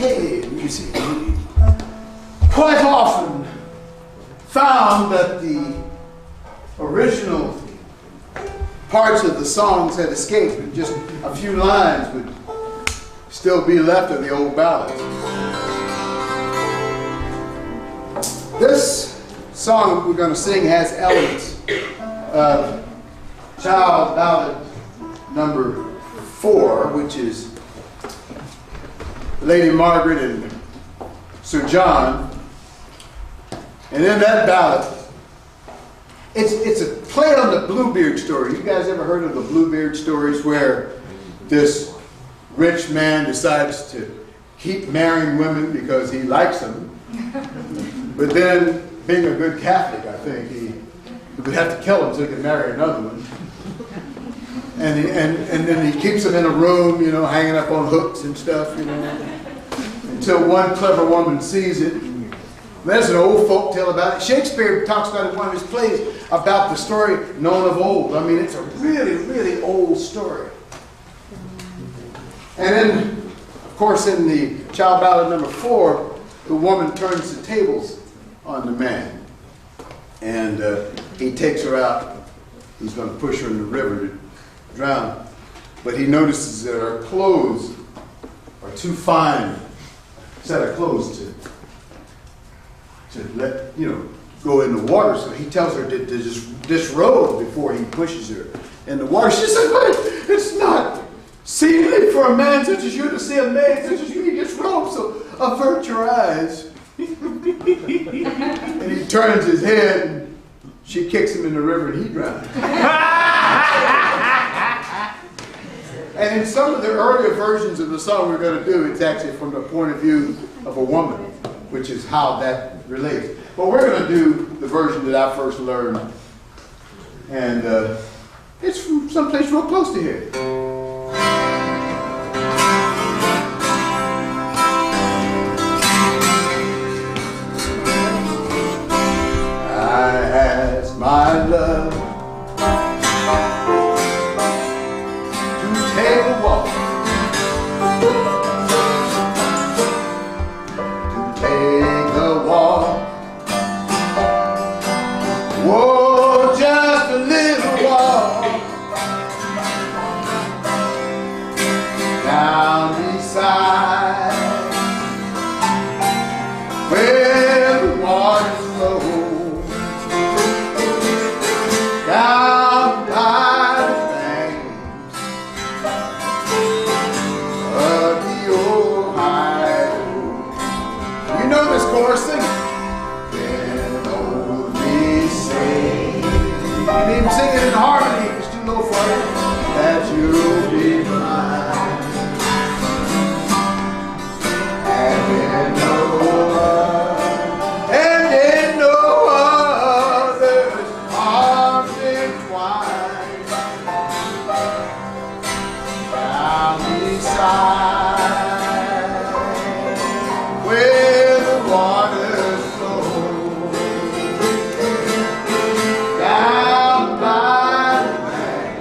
hey, you see, quite often found that the original parts of the songs had escaped and just a few lines would still be left of the old ballads. This song we're going to sing has elements of child ballad number 4, which is Lady Margaret and Sir John. And in that ballad, it's a play on the Bluebeard story. You guys ever heard of the Bluebeard stories where this rich man decides to keep marrying women because he likes them, but then, being a good Catholic, I think, he would have to kill them so he could marry another one. And then he keeps them in a room, you know, hanging up on hooks and stuff, you know, until one clever woman sees it. There's an old folk tale about it. Shakespeare talks about it in one of his plays about the story known of old. I mean, it's a really, really old story. And then, of course, in the child ballad number 4, the woman turns the tables on the man. And he takes her out. He's going to push her in the river to drown. But he notices that her clothes are too fine a set of clothes to let, you know, go in the water. So he tells her to just disrobe before he pushes her in the water. She says, but it's not seemly for a man such as you to see a maid such as you disrobe, so avert your eyes. And he turns his head and she kicks him in the river and he drowns. And in some of the earlier versions of the song we're going to do, it's actually from the point of view of a woman, which is how that relates. But we're going to do the version that I first learned. And it's from someplace real close to here. I asked my love to take a walk, to take a walk. Whoa, just a little walk down beside where the water flows, down by the banks of the Ohio. You know this chorus, sing it. Then only say, you can even sing it in harmony if it's too low for you, that you'll be mine. And in no other's arms entwined, down beside where the waters flow, down by the bank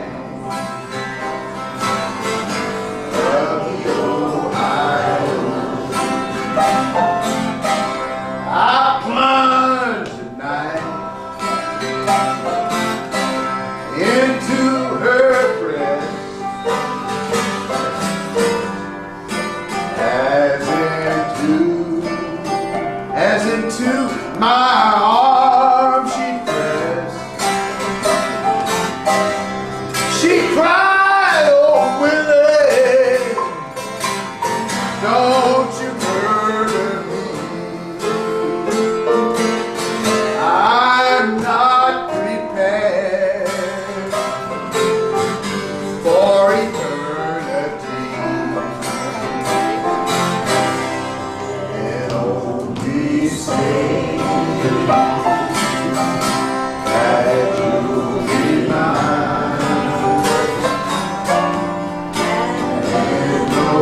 of the Ohio. I plunged at night into her breast, as into my arms she pressed. She cried, oh Willie, don't you murder me. I'm not prepared for eternity. And only say that you'll be mine. And no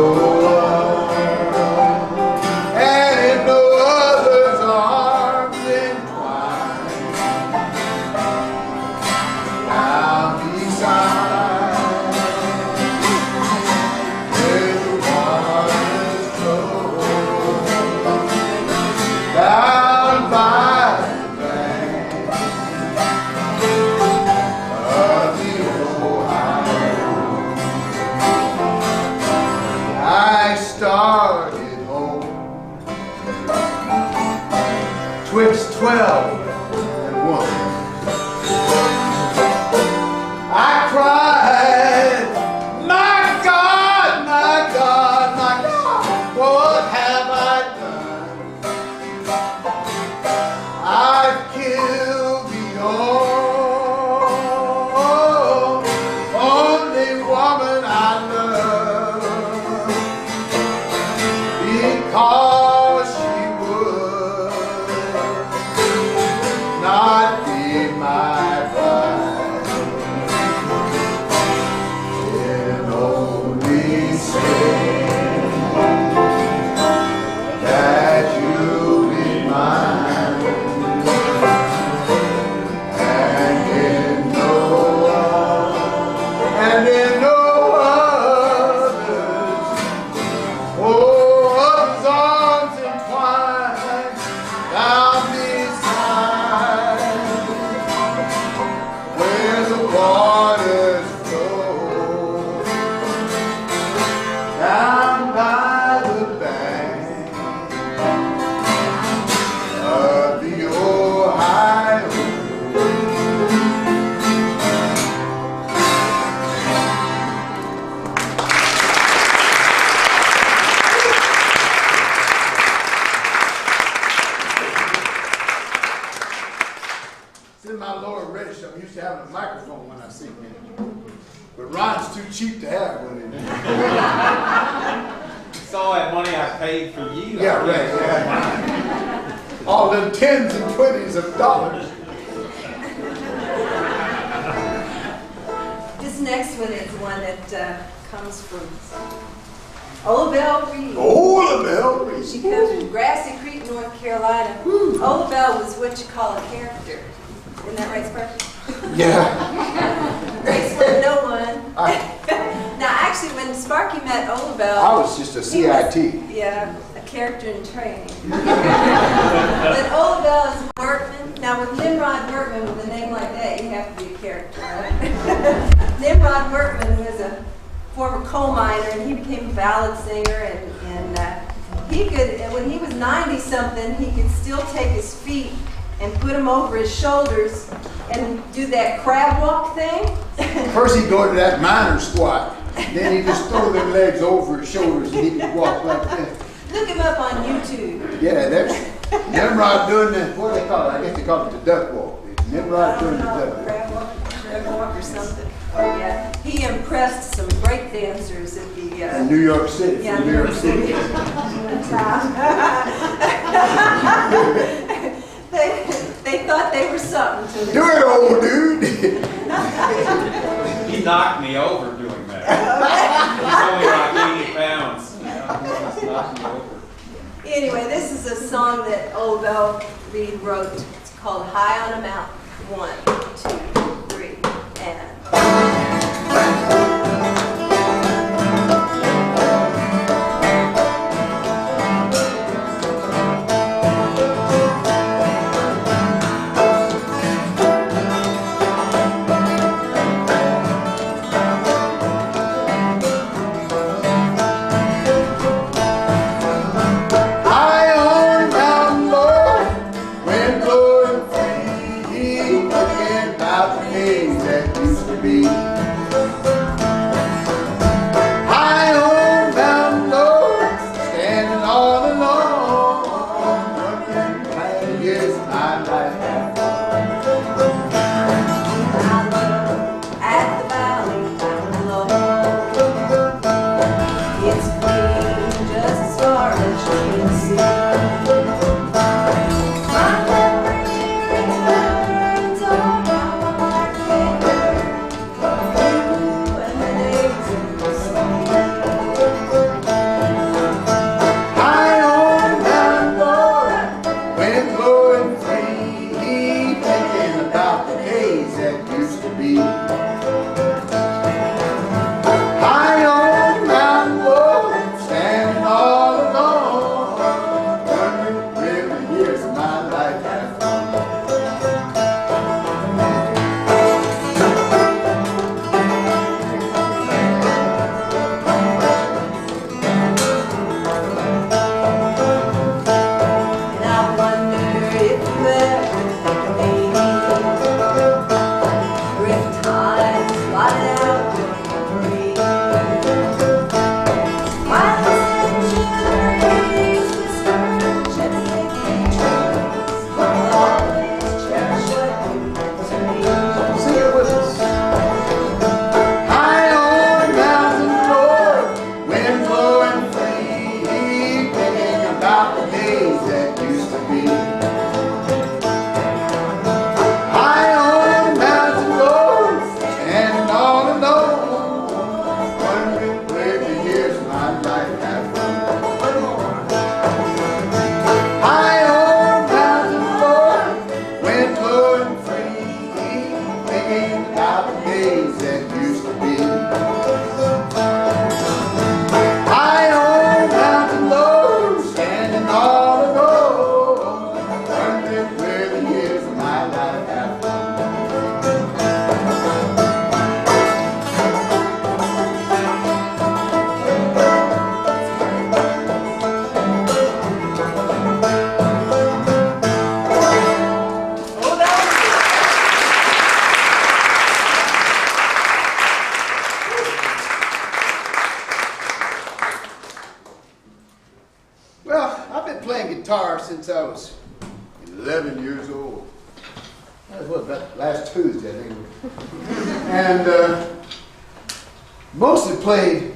because she would not be my bride, and only say that you'll be mine, and in no others, oh, others arms entwined down beside, where the waters flow, down by the bank of the Ohio. It's in my lower register. I'm used to having a microphone when I sing in. But Ron's too cheap to have one in there. It's all that money I paid for you. Yeah, right. Yeah. All them tens and twenties of dollars. This next one is one that comes from Olabelle Reed. Oh, the bell ring. She comes from Grassy Creek, North Carolina. Olabelle was what you call a character. Isn't that right, Sparky? Yeah. Grace was no one. Now, actually, when Sparky met Olabelle, I was just a CIT. yeah, a character in training. But Olabelle is Workman. Now, with Nimrod Workman, with a name like that, you have to be a character, right? Nimrod Workman was a former coal miner, and he became a ballad singer, and he could, when he was 90-something, he could still take his feet and put them over his shoulders and do that crab walk thing. First he'd go to that miner squat. Then he'd just throw them legs over his shoulders and he could walk like that. Look him up on YouTube. Yeah, that's Nimrod doing the, what do they call it? I guess they call it the duck walk. Nimrod doing the duck walk. Crab walk or something. Oh yeah, he impressed some break dancers at the In New York City. yeah, New York City. one time. They thought they were something to Do it, old dude. He knocked me over doing that. He's only like 80 pounds. He just knocked me over. Anyway, this is a song that Olabelle Reed wrote. It's called High on a Mountain. 1, 2, 3, and... Well, I've been playing guitar since I was 11 years old. That was about last Tuesday, I think. And mostly played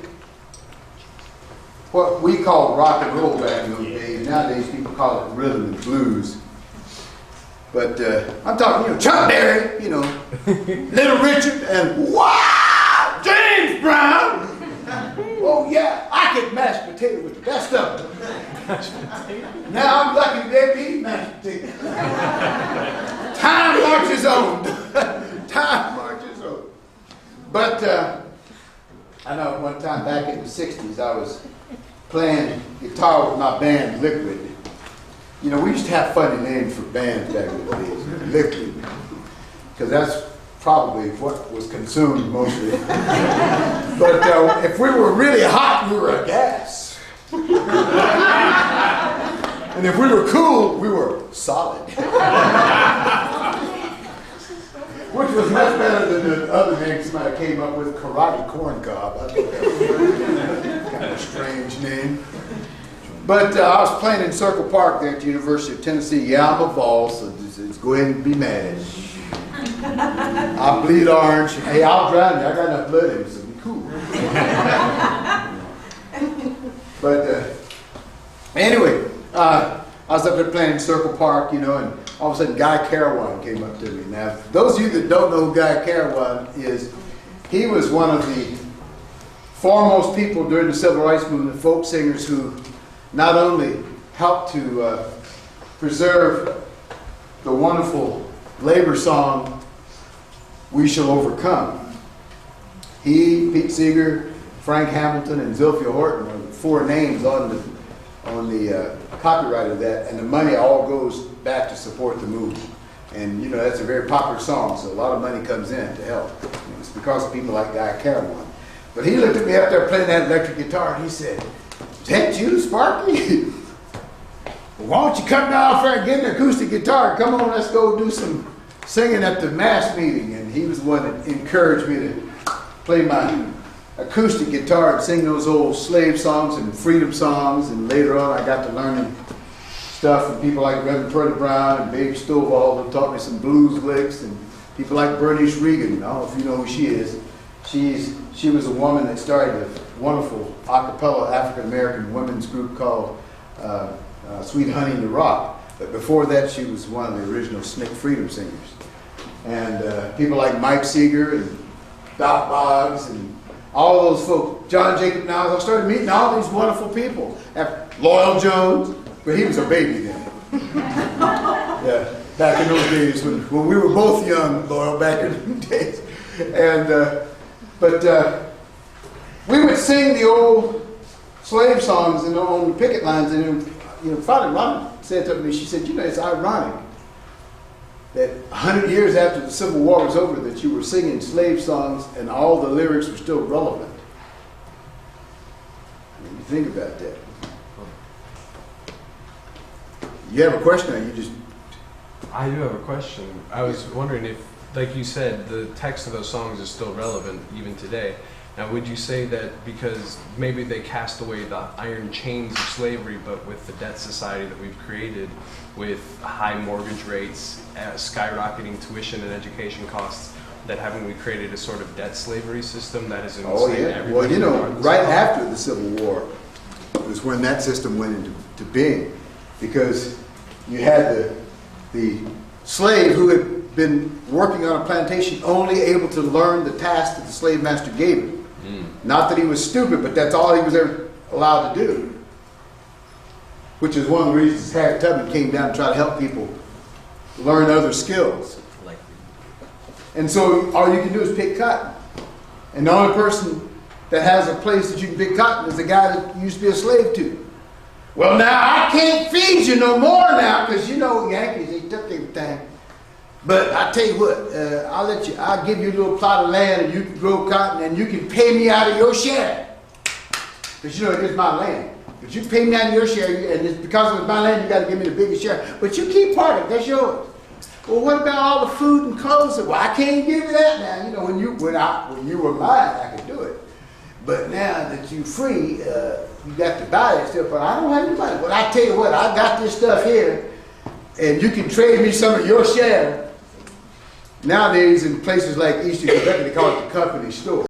what we called rock and roll back in those days. Nowadays, people call it rhythm and blues. But I'm talking, Chuck Berry, Little Richard, and wow, James Brown. Oh yeah, I could mash potato with the best of them. Now I'm lucky today to eat mashed potato. Time marches on. Time marches on. But I know one time back in the 60s, I was playing guitar with my band, Liquid. We used to have funny names for bands back in the days. Liquid. Because that's probably what was consumed mostly. But if we were really hot, we were a gas. And if we were cool, we were solid. Which was much better than the other name somebody came up with, Karate Corn Cob. I thought that was kind of a strange name. But I was playing in Circle Park there at the University of Tennessee. Yeah, I'm a Vol, so just go ahead and be mad. I bleed orange. Hey, I'll drown you. I got enough blood in me, so be cool. But anyway, I was up there playing in Circle Park, and all of a sudden Guy Carawan came up to me. Now, those of you that don't know who Guy Carawan is, he was one of the foremost people during the Civil Rights Movement, folk singers who not only helped to preserve the wonderful labor song, We Shall Overcome. He, Pete Seeger, Frank Hamilton, and Zilphia Horton are the four names on the copyright of that, and the money all goes back to support the movement. And that's a very popular song, so a lot of money comes in to help. It's because of people like Guy Carawan. But he looked at me up there playing that electric guitar, and he said, "Is that you, Sparky? Well, why don't you come down there and get an acoustic guitar? Come on, let's go do some singing at the mass meeting." And he was the one that encouraged me to play my acoustic guitar and sing those old slave songs and freedom songs. And later on, I got to learning stuff from people like Reverend Pearlie Brown and Babe Stovall, who taught me some blues licks, and people like Bernice Regan. I don't know if you know who she is. She was a woman that started a wonderful a cappella African American women's group called Sweet Honey in the Rock. But before that, she was one of the original SNCC freedom singers. And people like Mike Seeger and Doc Boggs and all of those folks, John Jacob Niles. I started meeting all these wonderful people. Loyal Jones, but he was a baby then. Yeah, back in those days when we were both young, Loyal, back in the days. And but we would sing the old slave songs on the picket lines, and finally Ron said to me, she said, it's ironic that 100 years after the Civil War was over that you were singing slave songs and all the lyrics were still relevant. When you think about that. You have a question, or you just... I do have a question. I was wondering if, like you said, the text of those songs is still relevant even today. Now, would you say that because maybe they cast away the iron chains of slavery, but with the debt society that we've created, with high mortgage rates, skyrocketing tuition and education costs, that haven't we created a sort of debt slavery system that is enslaving everybody? Well, right after the Civil War was when that system went into being, because you had the slave who had been working on a plantation only able to learn the task that the slave master gave him. Not that he was stupid, but that's all he was ever allowed to do. Which is one of the reasons Harriet Tubman came down to try to help people learn other skills. And so all you can do is pick cotton. And the only person that has a place that you can pick cotton is the guy that you used to be a slave to. Well, now I can't feed you no more now, because Yankees, they took everything. But I tell you what, I'll give you a little plot of land and you can grow cotton and you can pay me out of your share. Because it is my land. But you pay me out of your share, and it's because it's my land, you got to give me the biggest share. But you keep part of it, that's yours. Well, what about all the food and clothes? Well, I can't give you that now. When you were mine, I could do it. But now that you're free, you got to buy that stuff. But I don't have anybody. Well, I tell you what, I got this stuff here, and you can trade me some of your share. Nowadays, in places like Eastern Quebec, they call it the company store.